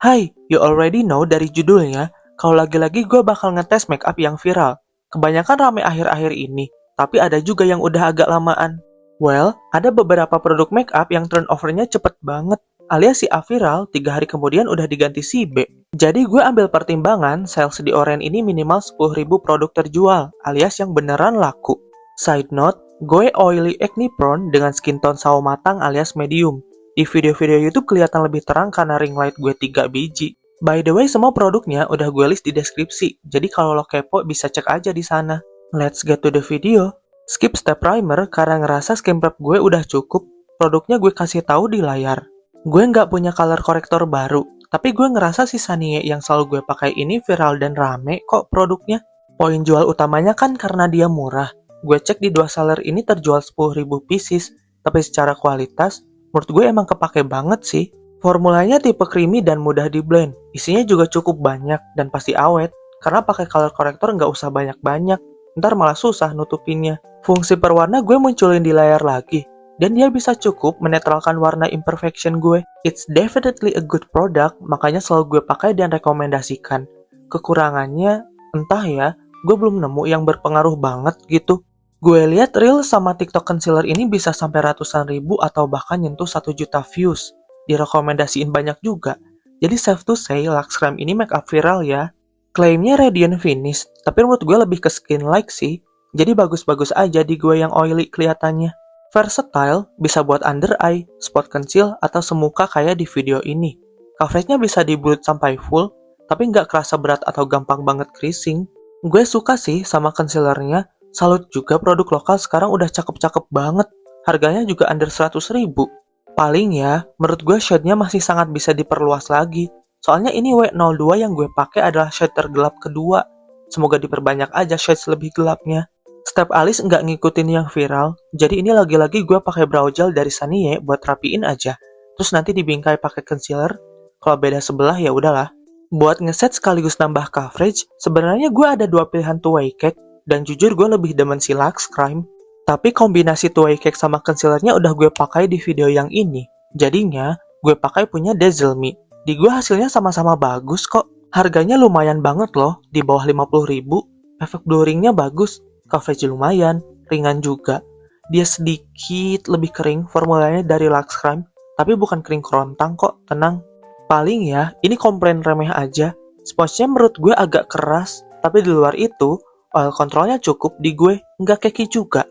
Hai, you already know dari judulnya, kalau lagi-lagi gue bakal ngetes make up yang viral. Kebanyakan rame akhir-akhir ini, tapi ada juga yang udah agak lamaan. Well, ada beberapa produk make up yang turnover-nya cepet banget, alias si A viral, 3 hari kemudian udah diganti si B. Jadi gue ambil pertimbangan, sales di Oren ini minimal 10.000 produk terjual, alias yang beneran laku. Side note, gue oily acne prone dengan skin tone sawo matang alias medium. Di video-video YouTube kelihatan lebih terang karena ring light gue 3 biji. By the way, semua produknya udah gue list di deskripsi, jadi kalau lo kepo bisa cek aja di sana. Let's get to the video. Skip step primer karena ngerasa skin prep gue udah cukup, produknya gue kasih tahu di layar. Gue nggak punya color corrector baru, tapi gue ngerasa si Sanie yang selalu gue pakai ini viral dan rame kok produknya. Poin jual utamanya kan karena dia murah. Gue cek di 2 seller ini terjual 10.000 pieces, tapi secara kualitas, menurut gue emang kepake banget sih. Formulanya tipe creamy dan mudah di blend. Isinya juga cukup banyak dan pasti awet. Karena pakai color corrector nggak usah banyak-banyak. Ntar malah susah nutupinnya. Fungsi perwarna gue munculin di layar lagi. Dan dia bisa cukup menetralkan warna imperfection gue. It's definitely a good product, makanya selalu gue pakai dan rekomendasikan. Kekurangannya, entah ya, gue belum nemu yang berpengaruh banget gitu. Gue lihat Reel sama TikTok concealer ini bisa sampai ratusan ribu atau bahkan nyentuh 1 juta views. Direkomendasiin banyak juga. Jadi safe to say, Lux Creme ini make up viral ya. Klaimnya radiant finish, tapi menurut gue lebih ke skin-like sih. Jadi bagus-bagus aja di gue yang oily kelihatannya. Versatile, bisa buat under eye, spot conceal, atau semuka kayak di video ini. Coveragenya bisa di-build sampai full, tapi nggak kerasa berat atau gampang banget creasing. Gue suka sih sama concealernya. Salut juga produk lokal sekarang udah cakep-cakep banget. Harganya juga under 100 ribu. Paling ya, menurut gue shade-nya masih sangat bisa diperluas lagi. Soalnya ini W02 yang gue pakai adalah shade tergelap kedua. Semoga diperbanyak aja shades lebih gelapnya. Step alis nggak ngikutin yang viral, jadi ini lagi-lagi gue pakai brow gel dari Sanie buat rapiin aja. Terus nanti dibingkai pakai concealer. Kalau beda sebelah ya udahlah. Buat ngeset sekaligus nambah coverage, sebenarnya gue ada 2 pilihan two-way cake, dan jujur gue lebih demen si Lux Creme. Tapi kombinasi two-way cake sama concealernya udah gue pakai di video yang ini. Jadinya, gue pakai punya Dazzle Me. Di gue hasilnya sama-sama bagus kok. Harganya lumayan banget loh, di bawah 50 ribu. Efek blurringnya bagus, coverage lumayan, ringan juga. Dia sedikit lebih kering formulanya dari Lux Creme, tapi bukan kering kerontang kok, tenang. Paling ya, ini komplain remeh aja. Sponsnya menurut gue agak keras, tapi di luar itu, oil controlnya cukup di gue, nggak keki juga.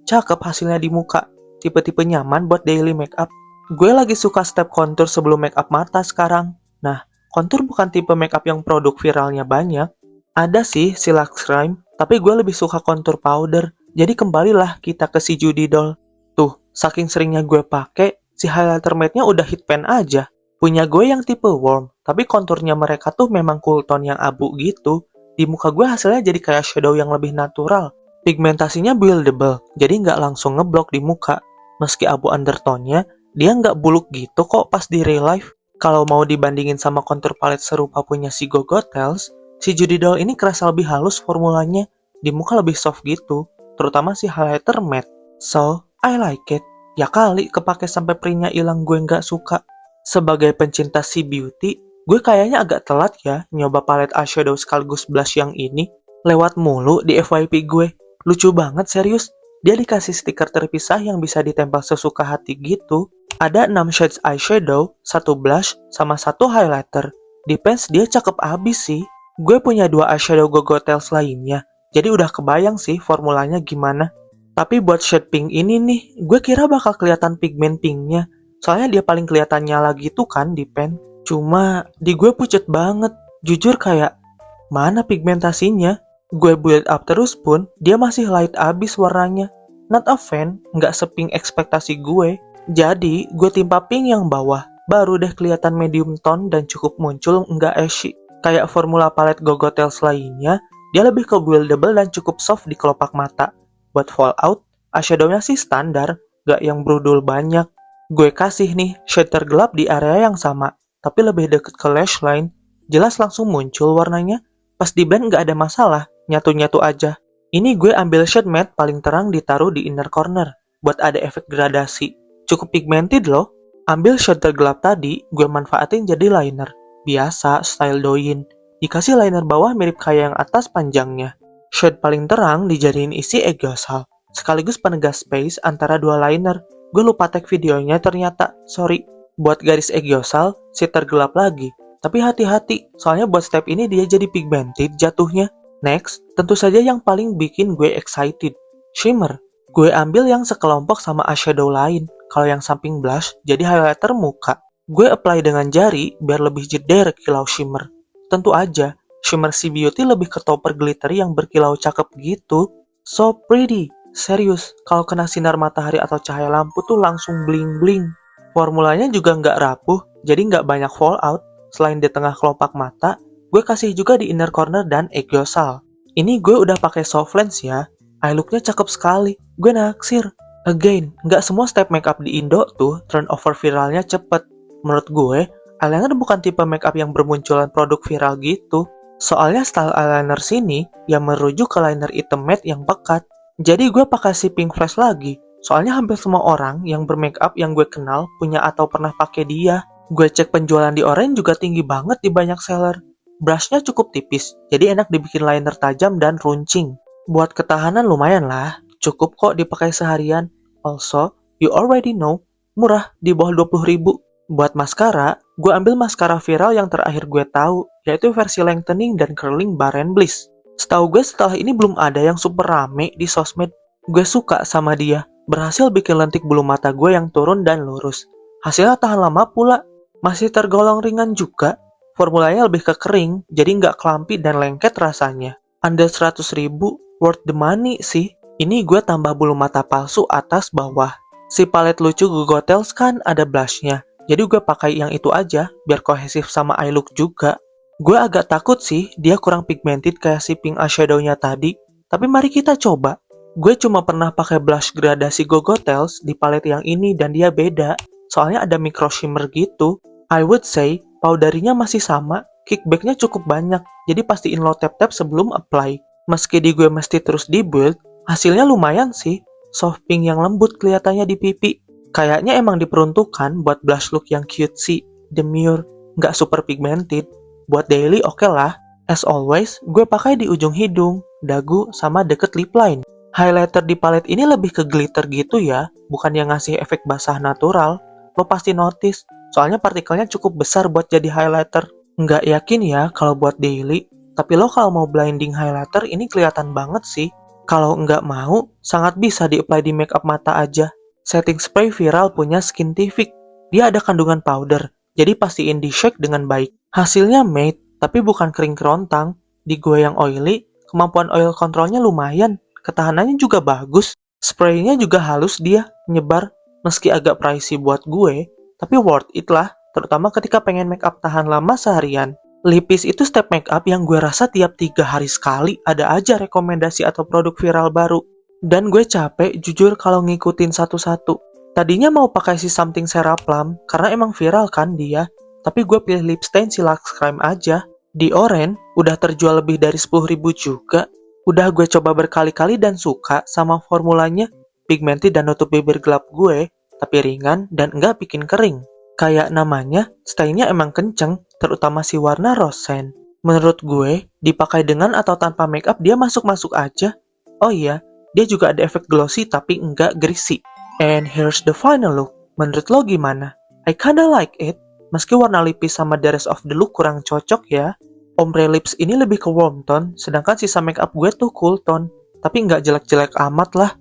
Cakep hasilnya di muka, tipe-tipe nyaman buat daily makeup. Gue lagi suka step contour sebelum makeup mata sekarang. Nah, contour bukan tipe makeup yang produk viralnya banyak. Ada sih si Lux Creme, tapi gue lebih suka contour powder. Jadi kembalilah kita ke si Judy Doll. Tuh, saking seringnya gue pakai, si highlighter matte-nya udah hit pan aja. Punya gue yang tipe warm, tapi konturnya mereka tuh memang cool tone yang abu gitu. Di muka gue hasilnya jadi kayak shadow yang lebih natural. Pigmentasinya buildable, jadi nggak langsung ngeblok di muka. Meski abu undertone-nya, dia nggak buluk gitu kok pas di real life. Kalau mau dibandingin sama kontur palette serupa punya si Go Tales, si Judy Doll ini kerasa lebih halus formulanya. Di muka lebih soft gitu, terutama si highlighter matte. So, I like it. Ya kali kepake sampai perinya hilang gue nggak suka. Sebagai pencinta si beauty, gue kayaknya agak telat ya nyoba palette eyeshadow sekaligus blush yang ini. Lewat mulu di FYP gue. Lucu banget serius, dia dikasih stiker terpisah yang bisa ditempel sesuka hati gitu. Ada 6 shades eyeshadow, 1 blush, sama 1 highlighter. Depends dia cakep abis sih. Gue punya 2 eyeshadow Go Tales lainnya, jadi udah kebayang sih formulanya gimana. Tapi buat shade pink ini nih, gue kira bakal kelihatan pigment pinknya. Soalnya dia paling kelihatan nyala gitu kan di pen. Cuma di gue pucet banget, jujur kayak mana pigmentasinya. Gue build up terus pun, dia masih light abis warnanya. Not a fan, nggak sepink ekspektasi gue. Jadi, gue timpa pink yang bawah, baru deh kelihatan medium tone dan cukup muncul nggak ashy. Kayak formula palette Go Tales lainnya, dia lebih ke buildable dan cukup soft di kelopak mata. Buat fallout, eyeshadow-nya sih standar, nggak yang brudul banyak. Gue kasih nih shade tergelap di area yang sama, tapi lebih deket ke lash line. Jelas langsung muncul warnanya. Pas di blend nggak ada masalah, nyatu-nyatu aja. Ini gue ambil shade matte paling terang ditaruh di inner corner, buat ada efek gradasi. Cukup pigmented loh. Ambil shade tergelap tadi, gue manfaatin jadi liner. Biasa, style Douyin. Dikasih liner bawah mirip kayak yang atas panjangnya. Shade paling terang dijadiin isi Eggyosal, sekaligus penegas space antara dua liner. Gue lupa tag videonya ternyata, sorry. Buat garis Eggyosal, si tergelap lagi. Tapi hati-hati, soalnya buat step ini dia jadi pigmented jatuhnya. Next, tentu saja yang paling bikin gue excited, shimmer. Gue ambil yang sekelompok sama eyeshadow lain. Kalau yang samping blush, jadi highlighter muka. Gue apply dengan jari biar lebih jeder kilau shimmer. Tentu aja, shimmer si Beauty lebih ke topper glittery yang berkilau cakep gitu. So pretty. Serius, kalau kena sinar matahari atau cahaya lampu tuh langsung bling-bling. Formulanya juga nggak rapuh, jadi nggak banyak fallout. Selain di tengah kelopak mata, gue kasih juga di inner corner dan Eggyosal. Ini gue udah pakai soft lens ya. Eye look-nya cakep sekali. Gue naksir. Again, nggak semua step makeup di Indo tuh turnover viralnya cepet. Menurut gue, eyeliner bukan tipe makeup yang bermunculan produk viral gitu. Soalnya style eyeliner sini yang merujuk ke liner item matte yang pekat. Jadi gue pakai si pink flash lagi. Soalnya hampir semua orang yang bermakeup yang gue kenal punya atau pernah pakai dia. Gue cek penjualan di Orange juga tinggi banget di banyak seller. Brushnya cukup tipis, jadi enak dibikin liner tajam dan runcing. Buat ketahanan lumayan lah, cukup kok dipakai seharian. Also, you already know, murah di bawah 20.000. Buat maskara, gue ambil maskara viral yang terakhir gue tahu, yaitu versi lengthening dan curling Bare & Bliss. Setahu gue setelah ini belum ada yang super rame di sosmed. Gue suka sama dia, berhasil bikin lentik bulu mata gue yang turun dan lurus. Hasilnya tahan lama pula, masih tergolong ringan juga. Formulanya lebih ke kering, jadi nggak kelampi dan lengket rasanya. Under 100.000, worth the money sih. Ini gue tambah bulu mata palsu atas bawah. Si palet lucu Google Tales kan ada blushnya, jadi gue pakai yang itu aja, biar kohesif sama eye look juga. Gue agak takut sih, dia kurang pigmented kayak si pink eyeshadow-nya tadi. Tapi mari kita coba. Gue cuma pernah pakai blush gradasi Google Tales di palet yang ini dan dia beda. Soalnya ada micro shimmer gitu. I would say, powderinya masih sama, kickbacknya cukup banyak, jadi pastiin lo tap-tap sebelum apply. Meski di gue mesti terus di-build, hasilnya lumayan sih. Soft pink yang lembut kelihatannya di pipi. Kayaknya emang diperuntukkan buat blush look yang cutesy, demure, nggak super pigmented. Buat daily oke lah. As always, gue pakai di ujung hidung, dagu, sama deket lip line. Highlighter di palet ini lebih ke glitter gitu ya, bukan yang ngasih efek basah natural. Lo pasti notice, soalnya partikelnya cukup besar buat jadi highlighter. Nggak yakin ya kalau buat daily, tapi lo kalau mau blinding highlighter ini kelihatan banget sih. Kalau nggak mau, sangat bisa di-apply di makeup mata aja. Setting spray viral punya Skintific. Dia ada kandungan powder, jadi pastiin di-shake dengan baik. Hasilnya matte, tapi bukan kering kerontang. Di gue yang oily, kemampuan oil controlnya lumayan. Ketahanannya juga bagus. Spraynya juga halus dia, nyebar. Meski agak pricey buat gue, tapi worth it lah. Terutama ketika pengen makeup tahan lama seharian. Lipis itu step makeup yang gue rasa tiap 3 hari sekali ada aja rekomendasi atau produk viral baru. Dan gue capek jujur kalau ngikutin satu-satu. Tadinya mau pakai si Something Seraplum, karena emang viral kan dia. Tapi gue pilih lip stain si Lux Crime aja. Di Orange, udah terjual lebih dari 10.000 juga. Udah gue coba berkali-kali dan suka sama formulanya. Pigmented dan nutup bibir gelap gue, tapi ringan dan nggak bikin kering. Kayak namanya, stainnya emang kenceng, terutama si warna rose sand. Menurut gue, dipakai dengan atau tanpa makeup dia masuk-masuk aja. Oh iya, dia juga ada efek glossy tapi nggak greasy. And here's the final look. Menurut lo gimana? I kinda like it. Meski warna lipis sama the rest of the look kurang cocok ya. Ombre lips ini lebih ke warm tone, sedangkan sisa makeup gue tuh cool tone. Tapi nggak jelek-jelek amat lah.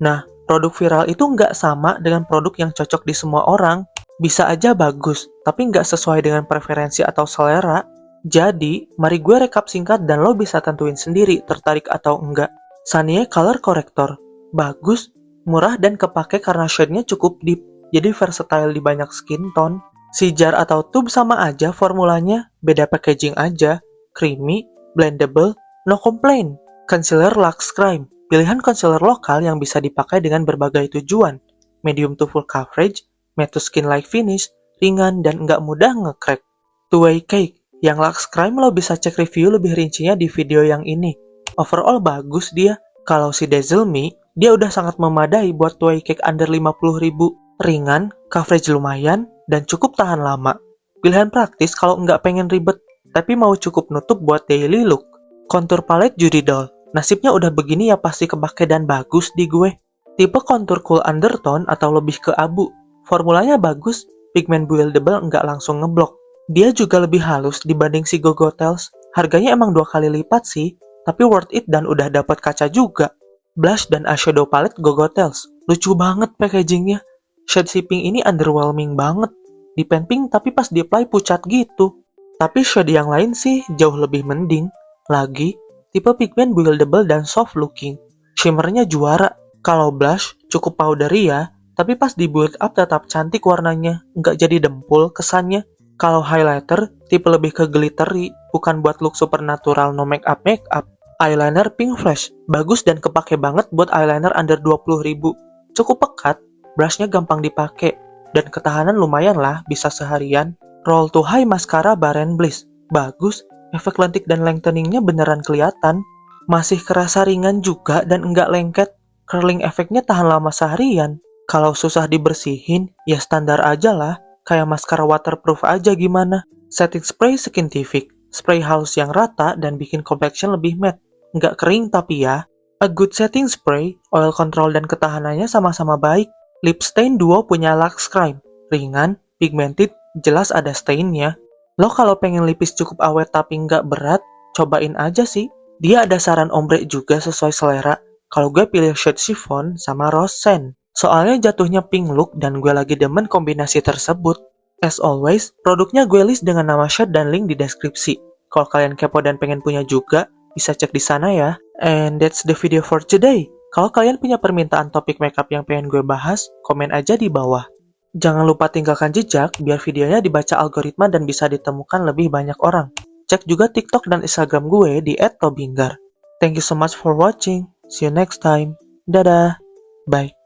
Nah, produk viral itu nggak sama dengan produk yang cocok di semua orang. Bisa aja bagus, tapi nggak sesuai dengan preferensi atau selera. Jadi, mari gue rekap singkat dan lo bisa tentuin sendiri tertarik atau enggak. Sanye Color Corrector. Bagus, murah dan kepake karena shade-nya cukup deep. Jadi versatile di banyak skin tone. Si jar atau tube sama aja formulanya, beda packaging aja. Creamy, blendable, no complaint. Concealer Lux Crime, pilihan concealer lokal yang bisa dipakai dengan berbagai tujuan. Medium to full coverage, matte to skin-like finish, ringan dan nggak mudah nge-crack. Two-way cake, yang Lux Crime lo bisa cek review lebih rincinya di video yang ini. Overall bagus dia. Kalau si Dazzle Me, dia udah sangat memadai buat two-way cake under 50.000. Ringan, coverage lumayan, dan cukup tahan lama. Pilihan praktis kalau nggak pengen ribet, tapi mau cukup nutup buat daily look. Kontur palette Judy Doll. Nasibnya udah begini ya pasti kepake dan bagus di gue. Tipe kontur cool undertone atau lebih ke abu. Formulanya bagus, pigment buildable nggak langsung ngeblok. Dia juga lebih halus dibanding si Gogotel's. Harganya emang 2 kali lipat sih, tapi worth it dan udah dapat kaca juga. Blush dan eyeshadow palette Gogotel's. Lucu banget packagingnya. Shade si pink ini underwhelming banget. Di pen pink tapi pas di-apply pucat gitu. Tapi shade yang lain sih jauh lebih mending. Lagi, tipe pigment buildable dan soft looking. Shimmernya juara. Kalau blush cukup powdery ya, tapi pas di build up tetap cantik warnanya, nggak jadi dempul kesannya. Kalau highlighter, tipe lebih ke glittery, bukan buat look supernatural no makeup. Eyeliner pink flash, bagus dan kepake banget buat eyeliner under 20.000. Cukup pekat, brushnya gampang dipakai, dan ketahanan lumayan lah, bisa seharian. Roll to high mascara Baren Bliss, bagus, efek lentik dan lengtheningnya beneran kelihatan. Masih kerasa ringan juga dan enggak lengket, curling efeknya tahan lama seharian. Kalau susah dibersihin, ya standar aja lah, kayak maskara waterproof aja gimana. Setting spray Skintific, spray halus yang rata dan bikin complexion lebih matte. Nggak kering tapi ya. A good setting spray, oil control dan ketahanannya sama-sama baik. Lip stain duo punya Lux Crime, ringan, pigmented, jelas ada stainnya. Lo kalau pengen lipis cukup awet tapi nggak berat, cobain aja sih. Dia ada saran ombre juga sesuai selera. Kalau gue pilih shade chiffon sama rose sand. Soalnya jatuhnya pink look dan gue lagi demen kombinasi tersebut. As always, produknya gue list dengan nama shade dan link di deskripsi. Kalau kalian kepo dan pengen punya juga, bisa cek di sana ya. And that's the video for today. Kalau kalian punya permintaan topik makeup yang pengen gue bahas, komen aja di bawah. Jangan lupa tinggalkan jejak biar videonya dibaca algoritma dan bisa ditemukan lebih banyak orang. Cek juga TikTok dan Instagram gue di @tobinggar. Thank you so much for watching. See you next time. Dadah. Bye.